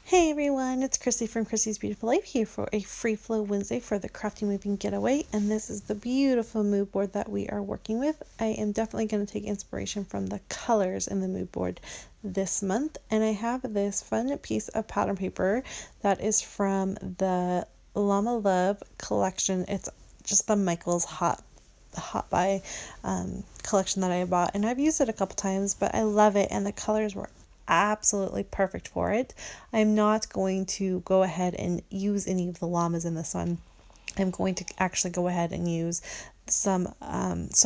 Hey everyone, it's Chrissy from Chrissy's Beautiful Life here for a Free Flow Wednesday for the Crafty Moving Getaway, and this is the beautiful mood board that we are working with. I am definitely going to take inspiration from the colors in the mood board this month, and I have this fun piece of pattern paper that is from the Llama Love collection. It's just the Michael's Hot Buy collection that I bought, and I've used it a couple times, but I love it, and the colors were absolutely perfect for it. I'm not going to go ahead and use any of the llamas in this one. I'm going to actually go ahead and use some,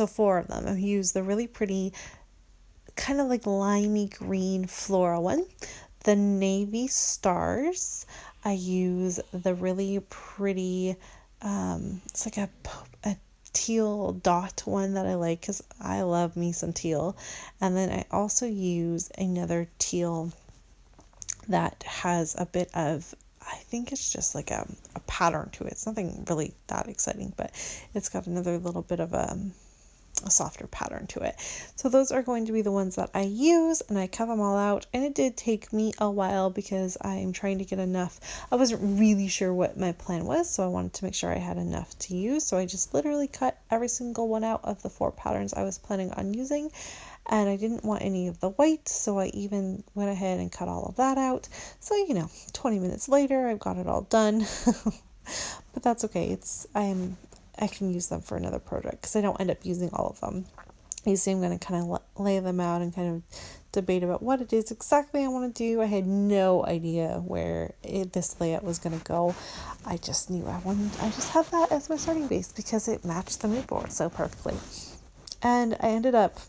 four of them. I've used the really pretty, kind of like limey green floral one, the navy stars. I use the really pretty, it's like a teal dot one that I like because I love me some teal. And then I also use another teal that has a bit of, I think it's just like a pattern to it. It's nothing really that exciting, but it's got another little bit of a softer pattern to it. So those are going to be the ones that I use, and I cut them all out, and it did take me a while because I'm trying to get enough. I wasn't really sure what my plan was, so I wanted to make sure I had enough to use. So I just literally cut every single one out of the 4 patterns I was planning on using, and I didn't want any of the white, so I even went ahead and cut all of that out. So 20 minutes later I've got it all done. But that's okay. I can use them for another project because I don't end up using all of them. You see, I'm going to kind of lay them out and kind of debate about what it is exactly I want to do. I had no idea where this layout was going to go. I just knew I just had that as my starting base because it matched the mood board so perfectly. And I ended up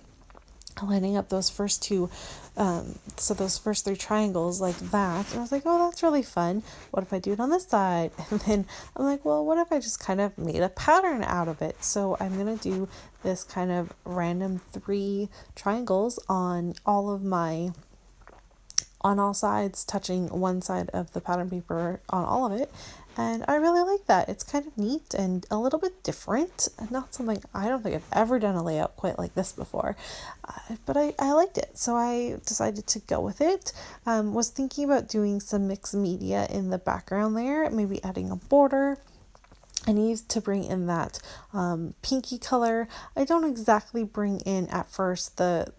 lining up those first two, so those first 3 triangles like that, and I was like, oh, that's really fun. What if I do it on this side? And then I'm like, well, what if I just kind of made a pattern out of it? So I'm gonna do this kind of random 3 triangles on all sides, touching one side of the pattern paper on all of it. And I really like that. It's kind of neat and a little bit different. Not something, I don't think I've ever done a layout quite like this before. But I liked it. So I decided to go with it. Was thinking about doing some mixed media in the background there, maybe adding a border. I need to bring in that pinky color. I don't exactly bring in at first the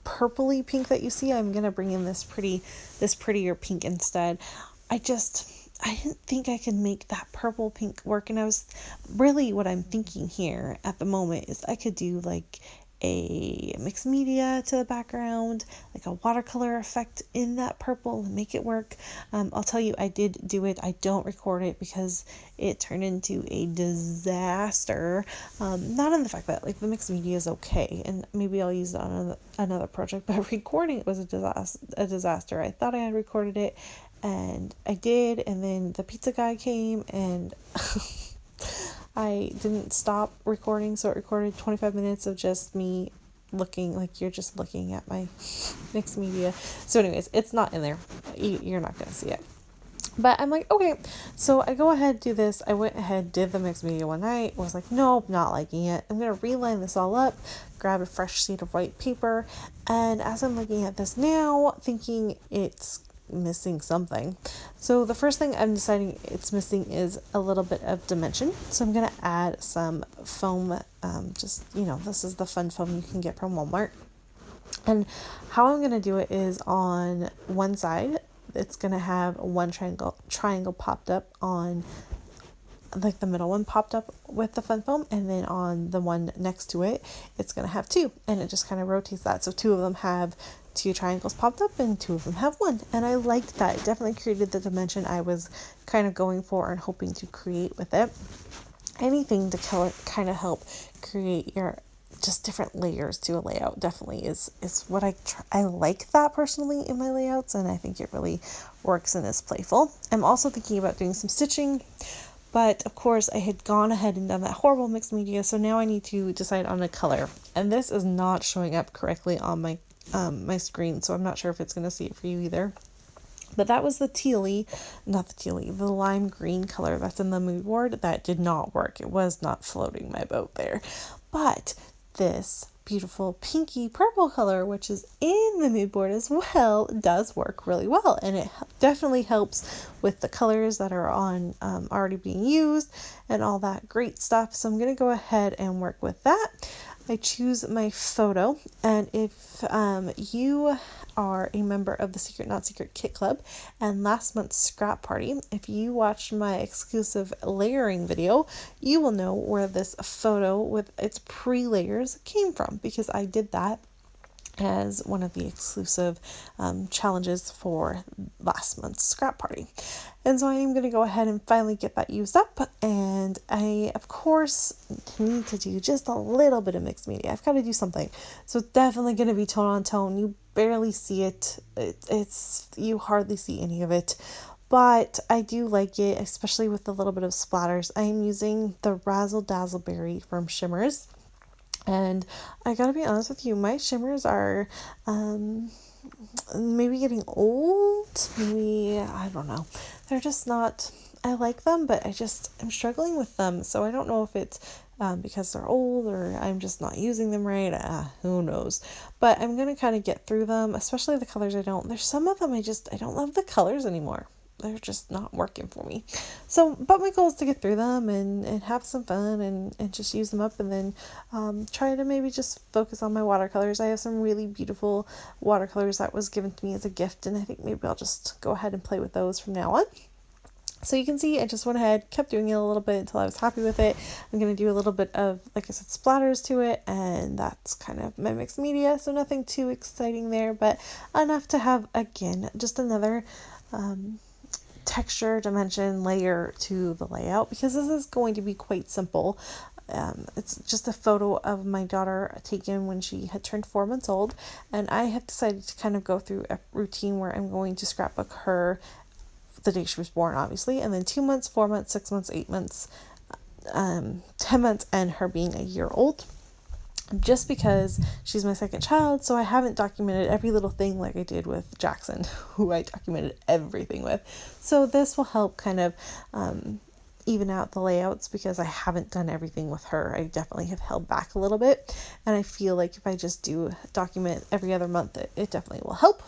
purpley pink that you see. I'm going to bring in this prettier pink instead. I didn't think I could make that purple pink work, and I was really, what I'm thinking here at the moment is I could do like a mixed media to the background, like a watercolor effect in that purple and make it work. I'll tell you, I did do it. I don't record it because it turned into a disaster. Not in the fact that like the mixed media is okay, and maybe I'll use it on another project, but recording it was a disaster. I thought I had recorded it, and I did, and then the pizza guy came and I didn't stop recording, so it recorded 25 minutes of just me looking like you're just looking at my mixed media. So anyways, it's not in there. You're not going to see it. But I'm like, okay, so I go ahead, do this. I went ahead, did the mixed media one night, was like, nope, not liking it. I'm going to reline this all up, grab a fresh sheet of white paper, and as I'm looking at this now, thinking it's missing something. So the first thing I'm deciding it's missing is a little bit of dimension. So I'm going to add some foam, this is the fun foam you can get from Walmart. And how I'm going to do it is on one side, it's going to have one triangle popped up on, like the middle one popped up with the fun foam, and then on the one next to it, it's going to have 2, and it just kind of rotates that. So 2 of them have 2 triangles popped up and 2 of them have 1. And I liked that. It definitely created the dimension I was kind of going for and hoping to create with it. Anything to kind of help create your just different layers to a layout definitely is what I like that personally in my layouts, and I think it really works and is playful. I'm also thinking about doing some stitching, but of course I had gone ahead and done that horrible mixed media, so now I need to decide on a color, and this is not showing up correctly on my screen, so I'm not sure if it's going to see it for you either. But that was the lime green color that's in the mood board. That did not work. It was not floating my boat there. But this beautiful pinky purple color, which is in the mood board as well, does work really well, and it definitely helps with the colors that are on already being used and all that great stuff. So I'm going to go ahead and work with that. I choose my photo, and if you are a member of the Secret Not Secret Kit Club and last month's scrap party, if you watched my exclusive layering video, you will know where this photo with its pre-layers came from, because I did that as one of the exclusive challenges for last month's scrap party. And so I am going to go ahead and finally get that used up, and I of course need to do just a little bit of mixed media. I've got to do something, so it's definitely going to be tone on tone. You barely see it. You hardly see any of it, but I do like it, especially with a little bit of splatters. I am using the Razzle Dazzle Berry from Shimmers. And I gotta be honest with you, my shimmers are maybe getting old. Maybe, I don't know. They're just not, I like them, but I'm struggling with them. So I don't know if it's because they're old or I'm just not using them right. Who knows? But I'm gonna kind of get through them, especially the colors there's some of them I don't love the colors anymore. They're just not working for me. So, but my goal is to get through them and have some fun and just use them up, and then try to maybe just focus on my watercolors. I have some really beautiful watercolors that was given to me as a gift, and I think maybe I'll just go ahead and play with those from now on. So you can see I just went ahead, kept doing it a little bit until I was happy with it. I'm going to do a little bit of, like I said, splatters to it, and that's kind of my mixed media, so nothing too exciting there, but enough to have, again, just another texture, dimension, layer to the layout, because this is going to be quite simple. It's just a photo of my daughter taken when she had turned 4 months old, and I have decided to kind of go through a routine where I'm going to scrapbook her the day she was born, obviously, and then 2 months, 4 months, 6 months, 8 months, 10 months, and her being a year old. Just because she's my second child, so I haven't documented every little thing like I did with Jackson, who I documented everything with. So this will help kind of even out the layouts, because I haven't done everything with her. I definitely have held back a little bit, and I feel like if I just do document every other month, it definitely will help.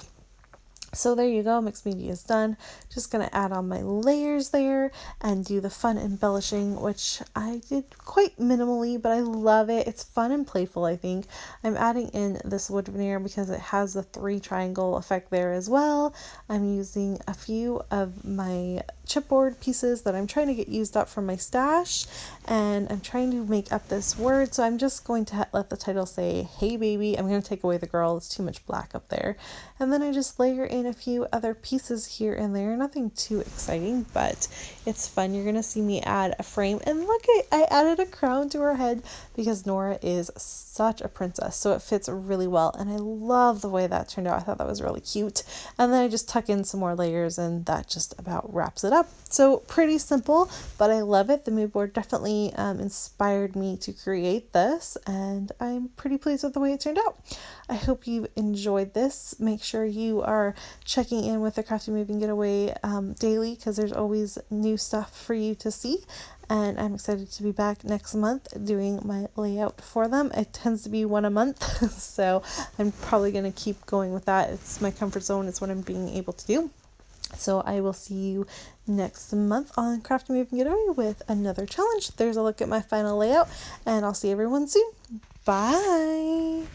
So there you go, mixed media is done. Just going to add on my layers there and do the fun embellishing, which I did quite minimally, but I love it. It's fun and playful, I think. I'm adding in this wood veneer because it has the 3 triangle effect there as well. I'm using a few of my chipboard pieces that I'm trying to get used up from my stash, and I'm trying to make up this word, so I'm just going to let the title say, "Hey baby." I'm going to take away the girl, it's too much black up there, and then I just layer in a few other pieces here and there. Nothing too exciting, but it's fun. You're going to see me add a frame, and look, I added a crown to her head because Nora is such a princess, so it fits really well, and I love the way that turned out. I thought that was really cute, and then I just tuck in some more layers, and that just about wraps it up. So pretty simple, but I love it. The mood board definitely inspired me to create this, and I'm pretty pleased with the way it turned out. I hope you enjoyed this. Make sure you are checking in with the Crafty Moving Getaway daily, because there's always new stuff for you to see. And I'm excited to be back next month doing my layout for them. It tends to be one a month, so I'm probably going to keep going with that. It's my comfort zone. It's what I'm being able to do. So I will see you next month on Crafty Moving Getaway with another challenge. There's a look at my final layout, and I'll see everyone soon. Bye!